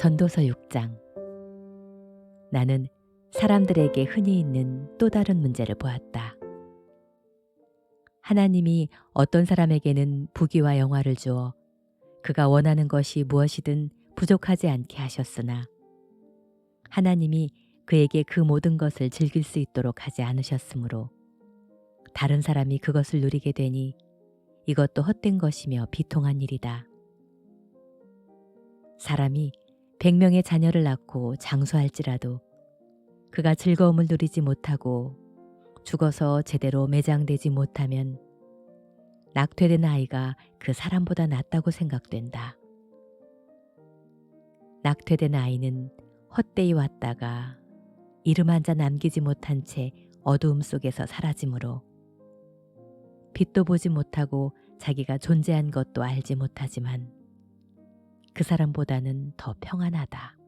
전도서 6장. 나는 사람들에게 흔히 있는 또 다른 문제를 보았다. 하나님이 어떤 사람에게는 부귀와 영화를 주어 그가 원하는 것이 무엇이든 부족하지 않게 하셨으나 하나님이 그에게 그 모든 것을 즐길 수 있도록 하지 않으셨으므로 다른 사람이 그것을 누리게 되니 이것도 헛된 것이며 비통한 일이다. 사람이 100명의 자녀를 낳고 장수할지라도 그가 즐거움을 누리지 못하고 죽어서 제대로 매장되지 못하면 낙퇴된 아이가 그 사람보다 낫다고 생각된다. 낙퇴된 아이는 헛되이 왔다가 이름 한 자 남기지 못한 채 어두움 속에서 사라지므로 빛도 보지 못하고 자기가 존재한 것도 알지 못하지만 그 사람보다는 더 평안하다.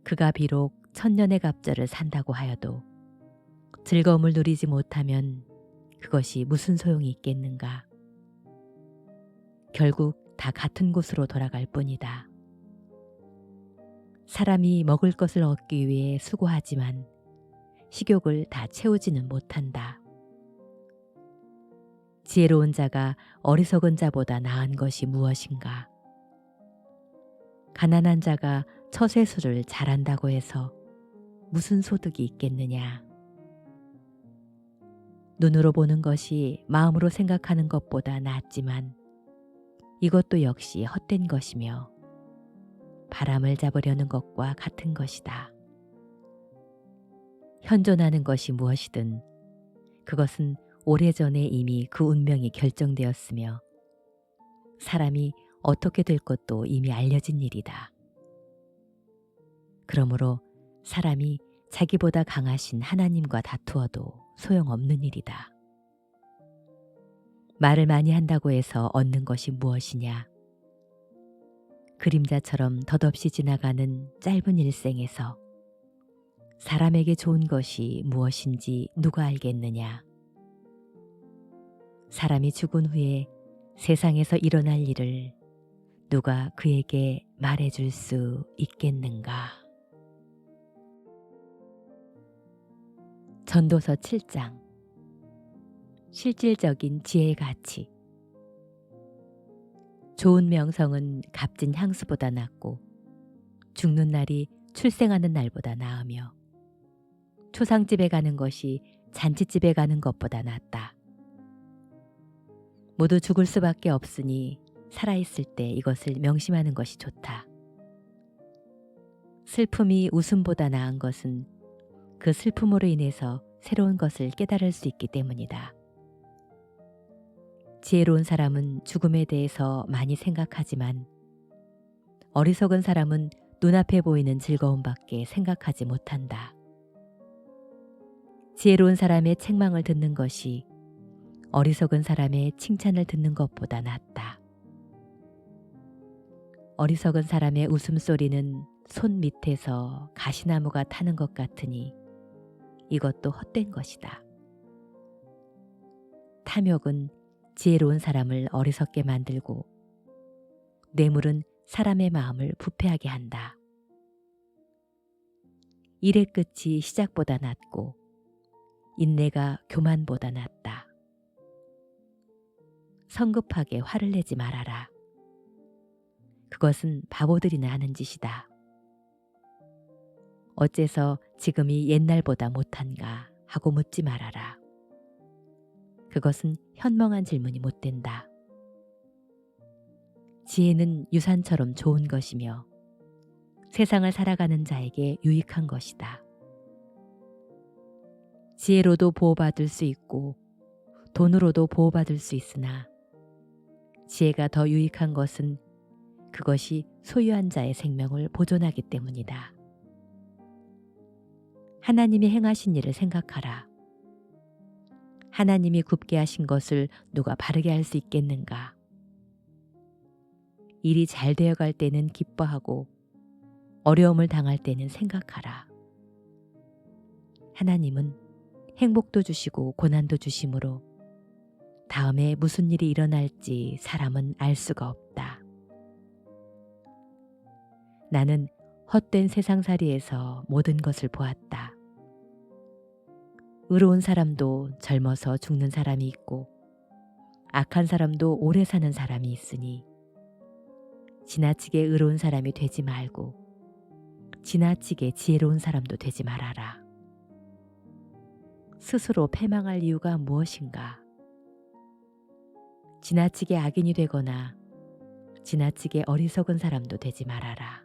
그가 비록 1000년의 갑절을 산다고 하여도 즐거움을 누리지 못하면 그것이 무슨 소용이 있겠는가. 결국 다 같은 곳으로 돌아갈 뿐이다. 사람이 먹을 것을 얻기 위해 수고하지만 식욕을 다 채우지는 못한다. 지혜로운 자가 어리석은 자보다 나은 것이 무엇인가. 가난한 자가 처세술을 잘한다고 해서 무슨 소득이 있겠느냐. 눈으로 보는 것이 마음으로 생각하는 것보다 낫지만 이것도 역시 헛된 것이며 바람을 잡으려는 것과 같은 것이다. 현존하는 것이 무엇이든 그것은 오래전에 이미 그 운명이 결정되었으며 사람이 어떻게 될 것도 이미 알려진 일이다. 그러므로 사람이 자기보다 강하신 하나님과 다투어도 소용없는 일이다. 말을 많이 한다고 해서 얻는 것이 무엇이냐? 그림자처럼 덧없이 지나가는 짧은 일생에서 사람에게 좋은 것이 무엇인지 누가 알겠느냐? 사람이 죽은 후에 세상에서 일어날 일을 누가 그에게 말해줄 수 있겠는가? 전도서 7장. 실질적인 지혜의 가치. 좋은 명성은 값진 향수보다 낫고 죽는 날이 출생하는 날보다 나으며 초상집에 가는 것이 잔치집에 가는 것보다 낫다. 모두 죽을 수밖에 없으니 살아있을 때 이것을 명심하는 것이 좋다. 슬픔이 웃음보다 나은 것은 그 슬픔으로 인해서 새로운 것을 깨달을 수 있기 때문이다. 지혜로운 사람은 죽음에 대해서 많이 생각하지만 어리석은 사람은 눈앞에 보이는 즐거움밖에 생각하지 못한다. 지혜로운 사람의 책망을 듣는 것이 어리석은 사람의 칭찬을 듣는 것보다 낫다. 어리석은 사람의 웃음소리는 손 밑에서 가시나무가 타는 것 같으니 이것도 헛된 것이다. 탐욕은 지혜로운 사람을 어리석게 만들고 뇌물은 사람의 마음을 부패하게 한다. 일의 끝이 시작보다 낫고 인내가 교만보다 낫다. 성급하게 화를 내지 말아라. 그것은 바보들이나 하는 짓이다. 어째서 지금이 옛날보다 못한가 하고 묻지 말아라. 그것은 현명한 질문이 못된다. 지혜는 유산처럼 좋은 것이며 세상을 살아가는 자에게 유익한 것이다. 지혜로도 보호받을 수 있고 돈으로도 보호받을 수 있으나 지혜가 더 유익한 것은 그것이 소유한 자의 생명을 보존하기 때문이다. 하나님이 행하신 일을 생각하라. 하나님이 굽게 하신 것을 누가 바르게 할 수 있겠는가? 일이 잘 되어갈 때는 기뻐하고 어려움을 당할 때는 생각하라. 하나님은 행복도 주시고 고난도 주심으로 다음에 무슨 일이 일어날지 사람은 알 수가 없다. 나는 헛된 세상살이에서 모든 것을 보았다. 의로운 사람도 젊어서 죽는 사람이 있고 악한 사람도 오래 사는 사람이 있으니 지나치게 의로운 사람이 되지 말고 지나치게 지혜로운 사람도 되지 말아라. 스스로 패망할 이유가 무엇인가? 지나치게 악인이 되거나 지나치게 어리석은 사람도 되지 말아라.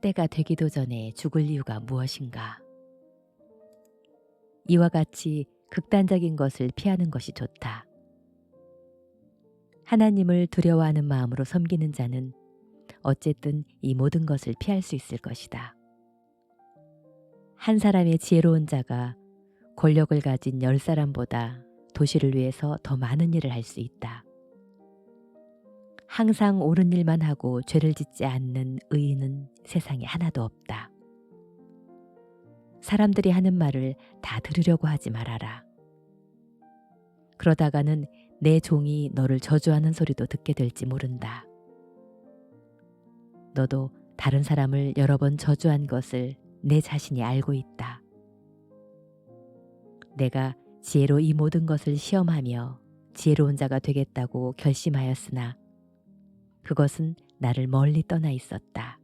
때가 되기도 전에 죽을 이유가 무엇인가? 이와 같이 극단적인 것을 피하는 것이 좋다. 하나님을 두려워하는 마음으로 섬기는 자는 어쨌든 이 모든 것을 피할 수 있을 것이다. 한 사람의 지혜로운 자가 권력을 가진 10사람보다 도시를 위해서 더 많은 일을 할 수 있다. 항상 옳은 일만 하고 죄를 짓지 않는 의인은 세상에 하나도 없다. 사람들이 하는 말을 다 들으려고 하지 말아라. 그러다가는 내 종이 너를 저주하는 소리도 듣게 될지 모른다. 너도 다른 사람을 여러 번 저주한 것을 내 자신이 알고 있다. 내가 지혜로 이 모든 것을 시험하며 지혜로운 자가 되겠다고 결심하였으나 그것은 나를 멀리 떠나 있었다.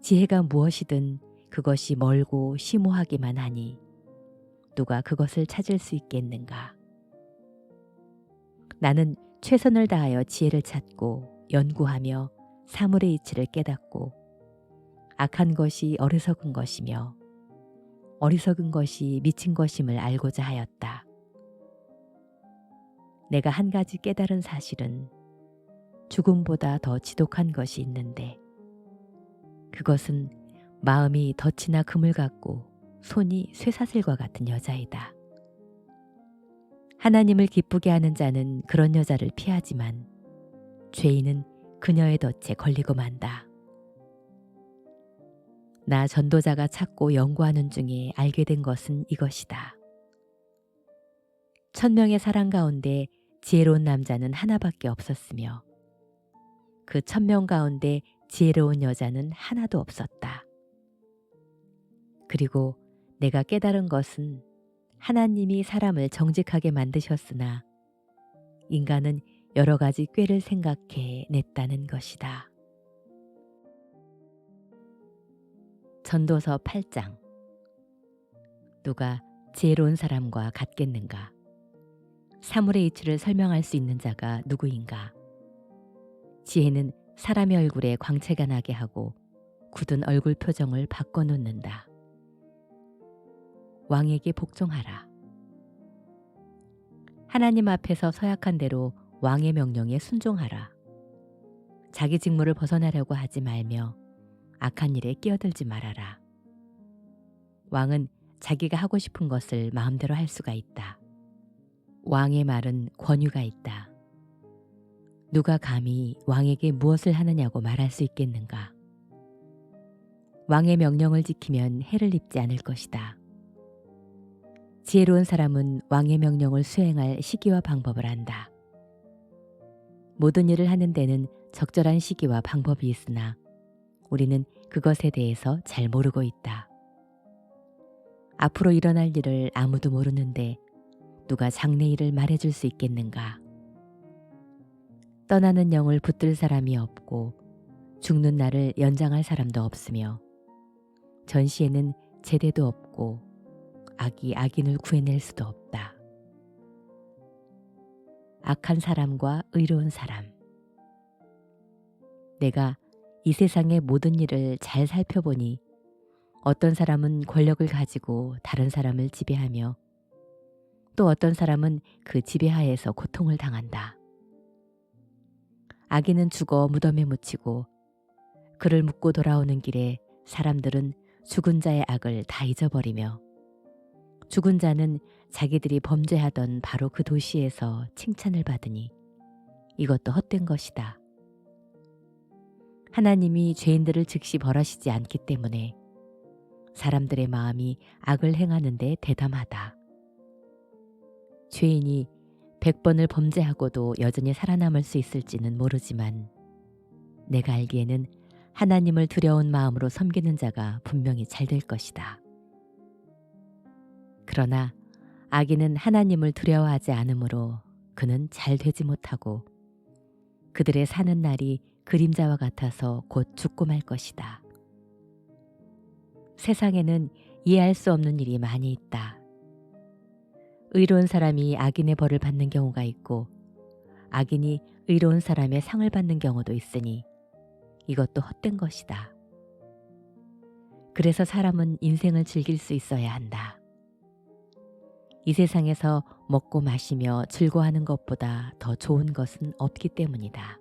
지혜가 무엇이든 그것이 멀고 심오하기만 하니 누가 그것을 찾을 수 있겠는가? 나는 최선을 다하여 지혜를 찾고 연구하며 사물의 이치를 깨닫고 악한 것이 어리석은 것이며 어리석은 것이 미친 것임을 알고자 하였다. 내가 한 가지 깨달은 사실은 죽음보다 더 지독한 것이 있는데 그것은 마음이 덫이나 금을 갖고 손이 쇠사슬과 같은 여자이다. 하나님을 기쁘게 하는 자는 그런 여자를 피하지만 죄인은 그녀의 덫에 걸리고 만다. 나 전도자가 찾고 연구하는 중에 알게 된 것은 이것이다. 1000명의 사람 가운데 지혜로운 남자는 하나밖에 없었으며 그 1000명 가운데 지혜로운 여자는 하나도 없었다. 그리고 내가 깨달은 것은 하나님이 사람을 정직하게 만드셨으나 인간은 여러 가지 꾀를 생각해 냈다는 것이다. 전도서 8장. 누가 지혜로운 사람과 같겠는가? 사물의 이치를 설명할 수 있는 자가 누구인가? 지혜는 사람의 얼굴에 광채가 나게 하고 굳은 얼굴 표정을 바꿔놓는다. 왕에게 복종하라. 하나님 앞에서 서약한 대로 왕의 명령에 순종하라. 자기 직무를 벗어나려고 하지 말며 악한 일에 끼어들지 말아라. 왕은 자기가 하고 싶은 것을 마음대로 할 수가 있다. 왕의 말은 권위가 있다. 누가 감히 왕에게 무엇을 하느냐고 말할 수 있겠는가? 왕의 명령을 지키면 해를 입지 않을 것이다. 지혜로운 사람은 왕의 명령을 수행할 시기와 방법을 안다. 모든 일을 하는 데는 적절한 시기와 방법이 있으나 우리는 그것에 대해서 잘 모르고 있다. 앞으로 일어날 일을 아무도 모르는데 누가 장래일을 말해줄 수 있겠는가? 떠나는 영을 붙들 사람이 없고 죽는 날을 연장할 사람도 없으며 전시에는 제대도 없고 악이 악인을 구해낼 수도 없다. 악한 사람과 의로운 사람. 내가 이 세상의 모든 일을 잘 살펴보니 어떤 사람은 권력을 가지고 다른 사람을 지배하며 또 어떤 사람은 그 지배하에서 고통을 당한다. 악인은 죽어 무덤에 묻히고 그를 묻고 돌아오는 길에 사람들은 죽은 자의 악을 다 잊어버리며 죽은 자는 자기들이 범죄하던 바로 그 도시에서 칭찬을 받으니 이것도 헛된 것이다. 하나님이 죄인들을 즉시 벌하시지 않기 때문에 사람들의 마음이 악을 행하는 데 대담하다. 죄인이 100번을 범죄하고도 여전히 살아남을 수 있을지는 모르지만 내가 알기에는 하나님을 두려운 마음으로 섬기는 자가 분명히 잘 될 것이다. 그러나 악인은 하나님을 두려워하지 않으므로 그는 잘 되지 못하고 그들의 사는 날이 그림자와 같아서 곧 죽고 말 것이다. 세상에는 이해할 수 없는 일이 많이 있다. 의로운 사람이 악인의 벌을 받는 경우가 있고 악인이 의로운 사람의 상을 받는 경우도 있으니 이것도 헛된 것이다. 그래서 사람은 인생을 즐길 수 있어야 한다. 이 세상에서 먹고 마시며 즐거워하는 것보다 더 좋은 것은 없기 때문이다.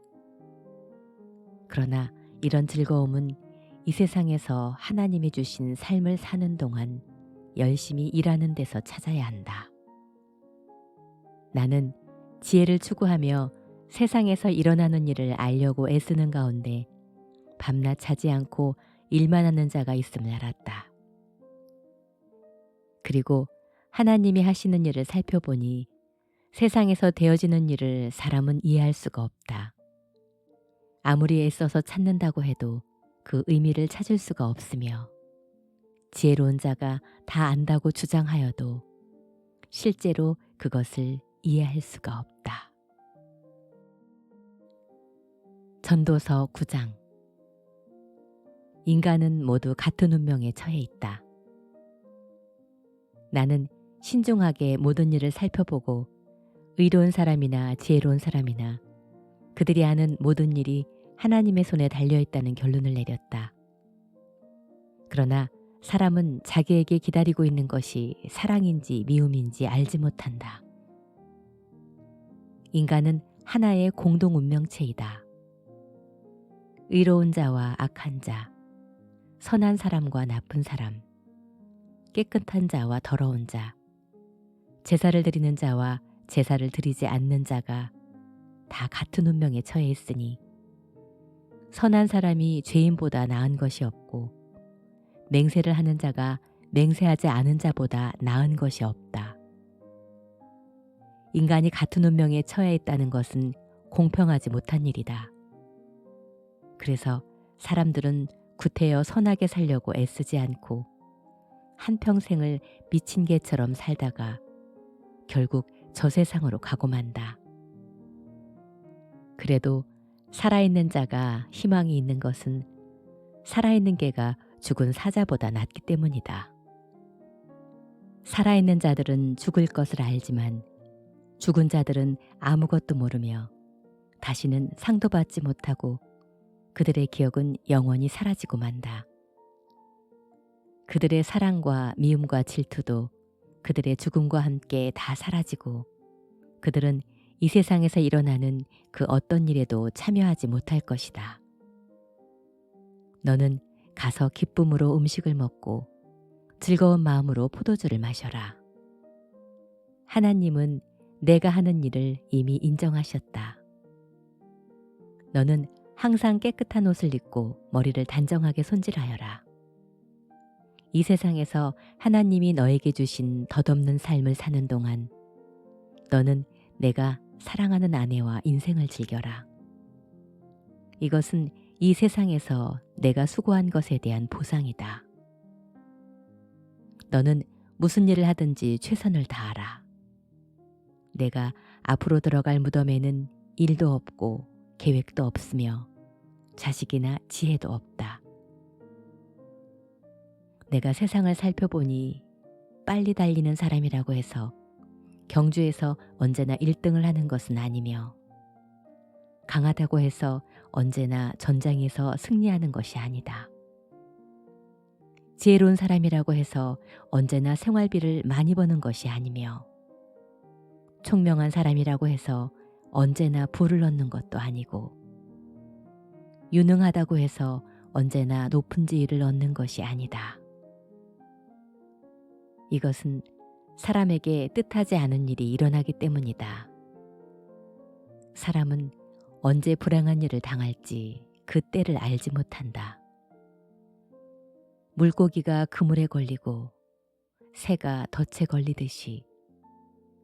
그러나 이런 즐거움은 이 세상에서 하나님이 주신 삶을 사는 동안 열심히 일하는 데서 찾아야 한다. 나는 지혜를 추구하며 세상에서 일어나는 일을 알려고 애쓰는 가운데 밤낮 자지 않고 일만 하는 자가 있음을 알았다. 그리고 하나님이 하시는 일을 살펴보니 세상에서 되어지는 일을 사람은 이해할 수가 없다. 아무리 애써서 찾는다고 해도 그 의미를 찾을 수가 없으며 지혜로운 자가 다 안다고 주장하여도 실제로 그것을 이해할 수가 없다. 전도서 9장. 인간은 모두 같은 운명에 처해 있다. 나는 신중하게 모든 일을 살펴보고 의로운 사람이나 지혜로운 사람이나 그들이 하는 모든 일이 하나님의 손에 달려있다는 결론을 내렸다. 그러나 사람은 자기에게 기다리고 있는 것이 사랑인지 미움인지 알지 못한다. 인간은 하나의 공동 운명체이다. 의로운 자와 악한 자, 선한 사람과 나쁜 사람, 깨끗한 자와 더러운 자, 제사를 드리는 자와 제사를 드리지 않는 자가 다 같은 운명에 처해 있으니 선한 사람이 죄인보다 나은 것이 없고 맹세를 하는 자가 맹세하지 않은 자보다 나은 것이 없다. 인간이 같은 운명에 처해 있다는 것은 공평하지 못한 일이다. 그래서 사람들은 구태여 선하게 살려고 애쓰지 않고 한평생을 미친 개처럼 살다가 결국 저 세상으로 가고 만다. 그래도 살아있는 자가 희망이 있는 것은 살아있는 개가 죽은 사자보다 낫기 때문이다. 살아있는 자들은 죽을 것을 알지만 죽은 자들은 아무것도 모르며 다시는 상도 받지 못하고 그들의 기억은 영원히 사라지고 만다. 그들의 사랑과 미움과 질투도 그들의 죽음과 함께 다 사라지고 그들은 이 세상에서 일어나는 그 어떤 일에도 참여하지 못할 것이다. 너는 가서 기쁨으로 음식을 먹고 즐거운 마음으로 포도주를 마셔라. 하나님은 내가 하는 일을 이미 인정하셨다. 너는 항상 깨끗한 옷을 입고 머리를 단정하게 손질하여라. 이 세상에서 하나님이 너에게 주신 덧없는 삶을 사는 동안 너는 내가 사랑하는 아내와 인생을 즐겨라. 이것은 이 세상에서 내가 수고한 것에 대한 보상이다. 너는 무슨 일을 하든지 최선을 다하라. 내가 앞으로 들어갈 무덤에는 일도 없고 계획도 없으며 자식이나 지혜도 없다. 내가 세상을 살펴보니 빨리 달리는 사람이라고 해서 경주에서 언제나 1등을 하는 것은 아니며 강하다고 해서 언제나 전장에서 승리하는 것이 아니다. 지혜로운 사람이라고 해서 언제나 생활비를 많이 버는 것이 아니며 총명한 사람이라고 해서 언제나 부를 얻는 것도 아니고 유능하다고 해서 언제나 높은 지위를 얻는 것이 아니다. 이것은 사람에게 뜻하지 않은 일이 일어나기 때문이다. 사람은 언제 불행한 일을 당할지 그 때를 알지 못한다. 물고기가 그물에 걸리고 새가 덫에 걸리듯이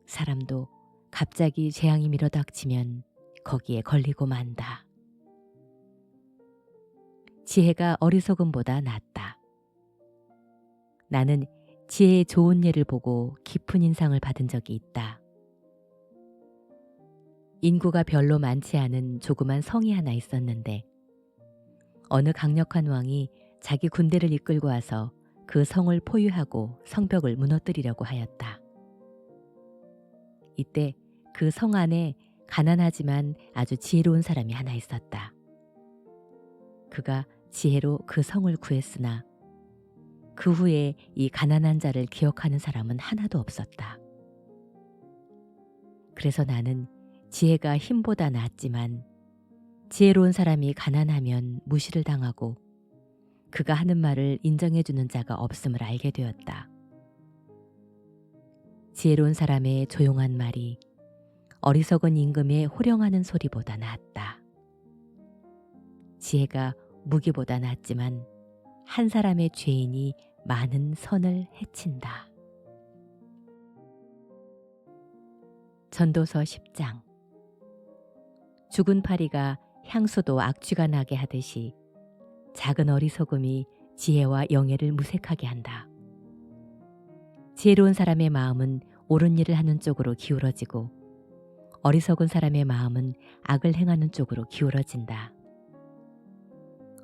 사람도 갑자기 재앙이 밀어닥치면 거기에 걸리고 만다. 지혜가 어리석음보다 낫다. 나는 지혜의 좋은 예를 보고 깊은 인상을 받은 적이 있다. 인구가 별로 많지 않은 조그만 성이 하나 있었는데 어느 강력한 왕이 자기 군대를 이끌고 와서 그 성을 포위하고 성벽을 무너뜨리려고 하였다. 이때 그 성 안에 가난하지만 아주 지혜로운 사람이 하나 있었다. 그가 지혜로 그 성을 구했으나 그 후에 이 가난한 자를 기억하는 사람은 하나도 없었다. 그래서 나는 지혜가 힘보다 낫지만 지혜로운 사람이 가난하면 무시를 당하고 그가 하는 말을 인정해주는 자가 없음을 알게 되었다. 지혜로운 사람의 조용한 말이 어리석은 임금의 호령하는 소리보다 낫다. 지혜가 무기보다 낫지만 한 사람의 죄인이 많은 선을 해친다. 전도서 10장. 죽은 파리가 향수도 악취가 나게 하듯이 작은 어리석음이 지혜와 영예를 무색하게 한다. 지혜로운 사람의 마음은 옳은 일을 하는 쪽으로 기울어지고 어리석은 사람의 마음은 악을 행하는 쪽으로 기울어진다.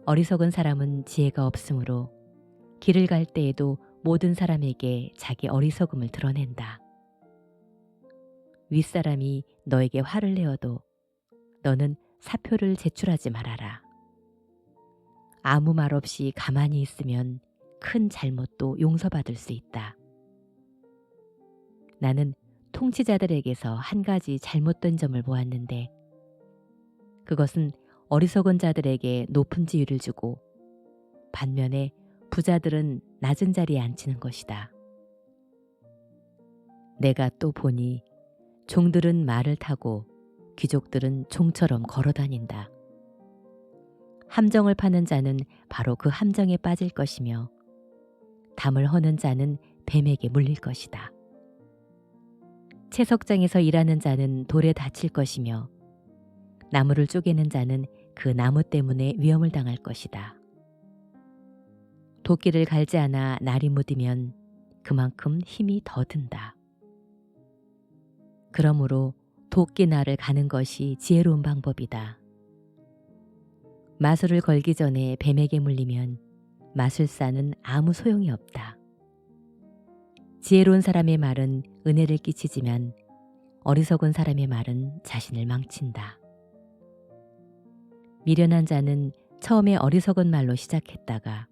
어리석은 사람은 지혜가 없으므로 길을 갈 때에도 모든 사람에게 자기 어리석음을 드러낸다. 윗사람이 너에게 화를 내어도 너는 사표를 제출하지 말아라. 아무 말 없이 가만히 있으면 큰 잘못도 용서받을 수 있다. 나는 통치자들에게서 한 가지 잘못된 점을 보았는데 그것은 어리석은 자들에게 높은 지위를 주고 반면에 부자들은 낮은 자리에 앉히는 것이다. 내가 또 보니 종들은 말을 타고 귀족들은 종처럼 걸어 다닌다. 함정을 파는 자는 바로 그 함정에 빠질 것이며 담을 허는 자는 뱀에게 물릴 것이다. 채석장에서 일하는 자는 돌에 다칠 것이며 나무를 쪼개는 자는 그 나무 때문에 위험을 당할 것이다. 도끼를 갈지 않아 날이 묻으면 그만큼 힘이 더 든다. 그러므로 도끼날을 가는 것이 지혜로운 방법이다. 마술을 걸기 전에 뱀에게 물리면 마술사는 아무 소용이 없다. 지혜로운 사람의 말은 은혜를 끼치지만 어리석은 사람의 말은 자신을 망친다. 미련한 자는 처음에 어리석은 말로 시작했다가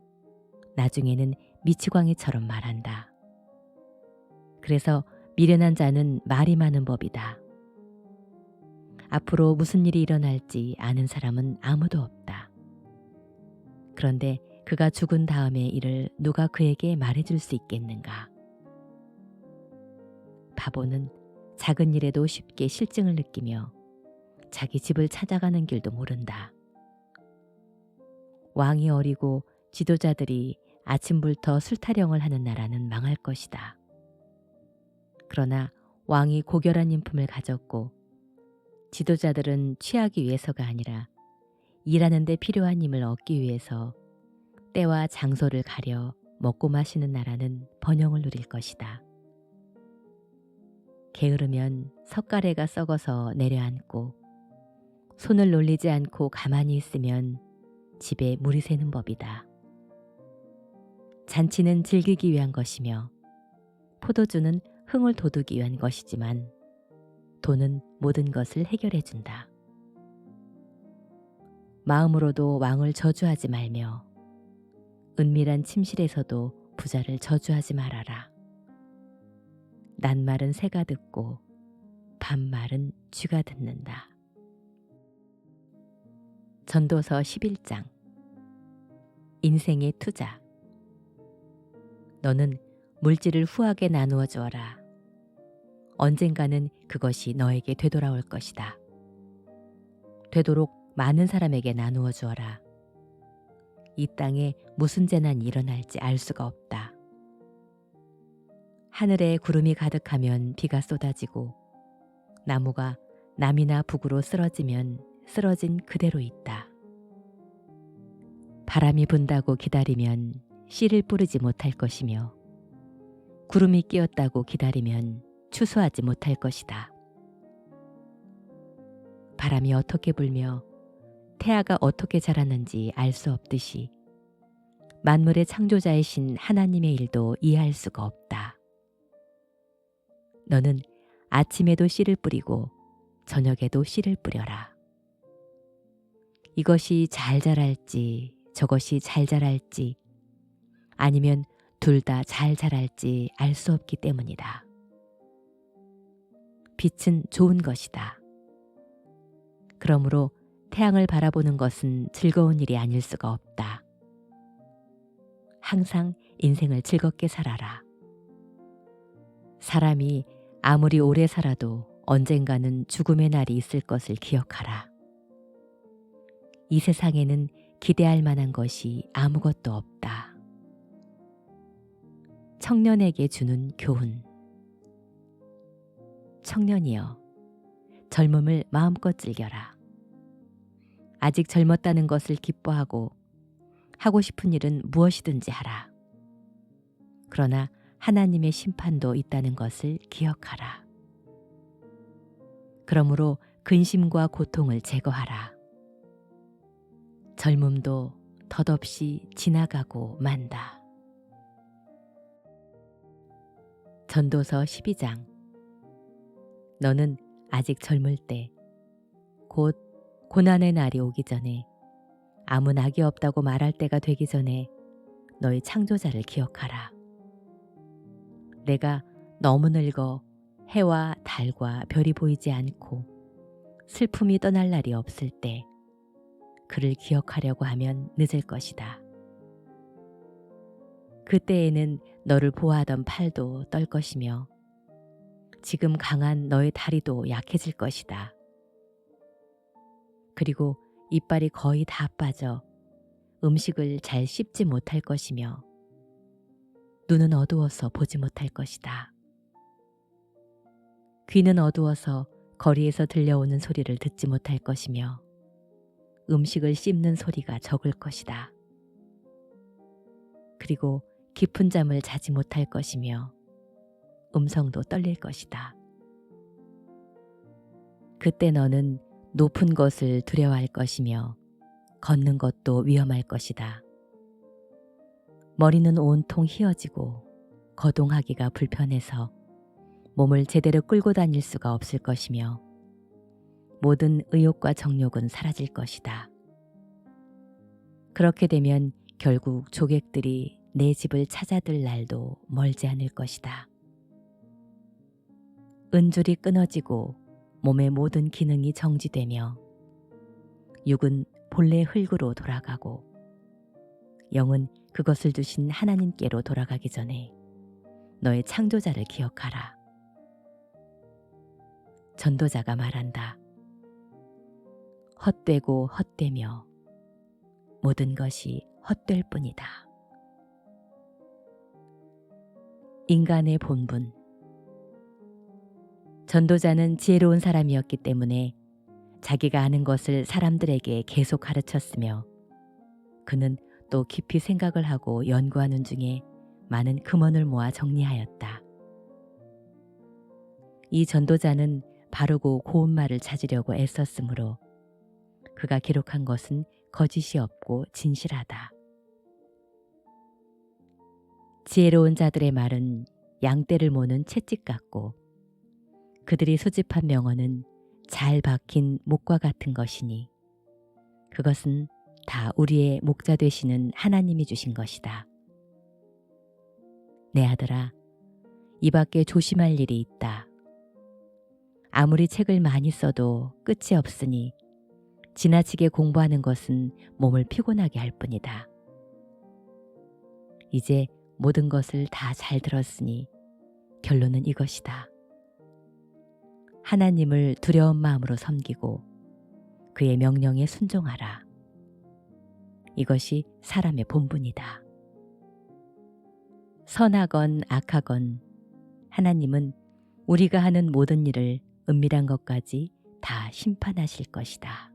나중에는 미치광이처럼 말한다. 그래서 미련한 자는 말이 많은 법이다. 앞으로 무슨 일이 일어날지 아는 사람은 아무도 없다. 그런데 그가 죽은 다음의 일을 누가 그에게 말해줄 수 있겠는가? 바보는 작은 일에도 쉽게 실증을 느끼며 자기 집을 찾아가는 길도 모른다. 왕이 어리고 지도자들이 아침부터 술타령을 하는 나라는 망할 것이다. 그러나 왕이 고결한 인품을 가졌고 지도자들은 취하기 위해서가 아니라 일하는 데 필요한 힘을 얻기 위해서 때와 장소를 가려 먹고 마시는 나라는 번영을 누릴 것이다. 게으르면 석가래가 썩어서 내려앉고 손을 놀리지 않고 가만히 있으면 집에 물이 새는 법이다. 잔치는 즐기기 위한 것이며 포도주는 흥을 돋우기 위한 것이지만 돈은 모든 것을 해결해 준다. 마음으로도 왕을 저주하지 말며 은밀한 침실에서도 부자를 저주하지 말아라. 낱말은 새가 듣고 반말은 쥐가 듣는다. 전도서 11장. 인생의 투자. 너는 물질을 후하게 나누어 주어라. 언젠가는 그것이 너에게 되돌아올 것이다. 되도록 많은 사람에게 나누어 주어라. 이 땅에 무슨 재난이 일어날지 알 수가 없다. 하늘에 구름이 가득하면 비가 쏟아지고 나무가 남이나 북으로 쓰러지면 쓰러진 그대로 있다. 바람이 분다고 기다리면 씨를 뿌리지 못할 것이며 구름이 끼었다고 기다리면 추수하지 못할 것이다. 바람이 어떻게 불며 태아가 어떻게 자라는지 알 수 없듯이 만물의 창조자이신 하나님의 일도 이해할 수가 없다. 너는 아침에도 씨를 뿌리고 저녁에도 씨를 뿌려라. 이것이 잘 자랄지 저것이 잘 자랄지 아니면 둘 다 잘 자랄지 알 수 없기 때문이다. 빛은 좋은 것이다. 그러므로 태양을 바라보는 것은 즐거운 일이 아닐 수가 없다. 항상 인생을 즐겁게 살아라. 사람이 아무리 오래 살아도 언젠가는 죽음의 날이 있을 것을 기억하라. 이 세상에는 기대할 만한 것이 아무것도 없다. 청년에게 주는 교훈. 청년이여, 젊음을 마음껏 즐겨라. 아직 젊었다는 것을 기뻐하고 하고 싶은 일은 무엇이든지 하라. 그러나 하나님의 심판도 있다는 것을 기억하라. 그러므로 근심과 고통을 제거하라. 젊음도 덧없이 지나가고 만다. 전도서 12장. 너는 아직 젊을 때, 곧 고난의 날이 오기 전에, 아무 낙이 없다고 말할 때가 되기 전에 너희 창조자를 기억하라. 내가 너무 늙어 해와 달과 별이 보이지 않고 슬픔이 떠날 날이 없을 때 그를 기억하려고 하면 늦을 것이다. 그때에는 너를 보호하던 팔도 떨 것이며 지금 강한 너의 다리도 약해질 것이다. 그리고 이빨이 거의 다 빠져 음식을 잘 씹지 못할 것이며 눈은 어두워서 보지 못할 것이다. 귀는 어두워서 거리에서 들려오는 소리를 듣지 못할 것이며 음식을 씹는 소리가 적을 것이다. 그리고 깊은 잠을 자지 못할 것이며 음성도 떨릴 것이다. 그때 너는 높은 것을 두려워할 것이며 걷는 것도 위험할 것이다. 머리는 온통 휘어지고 거동하기가 불편해서 몸을 제대로 끌고 다닐 수가 없을 것이며 모든 의욕과 정욕은 사라질 것이다. 그렇게 되면 결국 조객들이 내 집을 찾아들 날도 멀지 않을 것이다. 은줄이 끊어지고 몸의 모든 기능이 정지되며 육은 본래 흙으로 돌아가고 영은 그것을 주신 하나님께로 돌아가기 전에 너의 창조자를 기억하라. 전도자가 말한다. 헛되고 헛되며 모든 것이 헛될 뿐이다. 인간의 본분. 전도자는 지혜로운 사람이었기 때문에 자기가 아는 것을 사람들에게 계속 가르쳤으며 그는 또 깊이 생각을 하고 연구하는 중에 많은 금원을 모아 정리하였다. 이 전도자는 바르고 고운 말을 찾으려고 애썼으므로 그가 기록한 것은 거짓이 없고 진실하다. 지혜로운 자들의 말은 양떼를 모는 채찍 같고 그들이 수집한 명언은 잘 박힌 목과 같은 것이니 그것은 다 우리의 목자 되시는 하나님이 주신 것이다. 내 아들아, 이 밖에 조심할 일이 있다. 아무리 책을 많이 써도 끝이 없으니 지나치게 공부하는 것은 몸을 피곤하게 할 뿐이다. 이제 모든 것을 다 잘 들었으니 결론은 이것이다. 하나님을 두려운 마음으로 섬기고 그의 명령에 순종하라. 이것이 사람의 본분이다. 선하건 악하건 하나님은 우리가 하는 모든 일을 은밀한 것까지 다 심판하실 것이다.